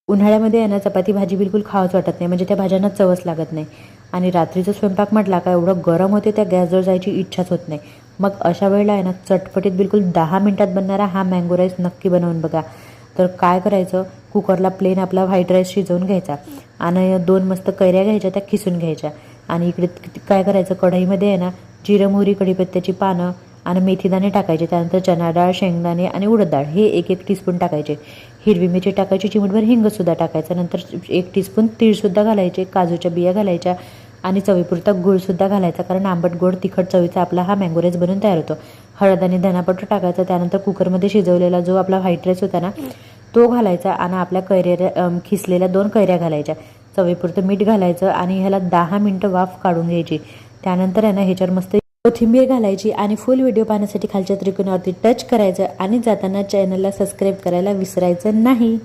उन्हाळ्यामध्ये आहे ना चपाती भाजी बिलकुल खावंच वाटत नाही, म्हणजे त्या भाज्यांना चवच लागत नाही. आणि रात्रीचा स्वयंपाक म्हटला का एवढं गरम होते, त्या गॅसजवळ जायची इच्छाच होत नाही. मग अशा वेळेला आहे ना चटपटीत बिलकुल 10 मिनिटात बनणारा हा मँगो राईस नक्की बनवून बघा. तर काय करायचं, कुकरला प्लेन आपला व्हाईट राईस शिजवून घ्यायचा आणि 2 मस्त कैऱ्या घ्यायच्या, त्या खिसून घ्यायच्या. आणि इकडे काय करायचं, कढईमध्ये आहे ना जिरं, मोहरी, कढीपत्त्याची पानं आणि मेथीदाणे टाकायचे. त्यानंतर चणा डाळ, शेंगदाणे आणि उडद डाळ हे 1-1 टीस्पून टाकायचे. हिरवी मिरची टाकायची, चिमूटभर हिंगसुद्धा टाकायचं. नंतर 1 टीस्पून तीळसुद्धा घालायचे, काजूच्या बिया घालायच्या आणि चवीपुरता गूळसुद्धा घालायचा, कारण आंबट गोड तिखट चवीचा आपला हा मँगो राईस बनून तयार होतो. हळद आणि धनापावडर टाकायचं. त्यानंतर कुकरमध्ये शिजवलेला जो आपला व्हाईट राईस होता ना तो घालायचा आणि आपल्या खिसलेल्या 2 कैऱ्या घालायच्या. चवीपुरतं मीठ घालायचं आणि ह्याला 10 मिनिटं वाफ काढून घ्यायची. त्यानंतर आहे ना ह्याच्यावर मस्त कोथिंबीर घालायची आणि फुल व्हिडिओ पाहण्यासाठी खालच्या त्रिकोणावरती टच करायचं आणि जाताना चॅनलला सबस्क्राईब करायला विसरायचं नाही.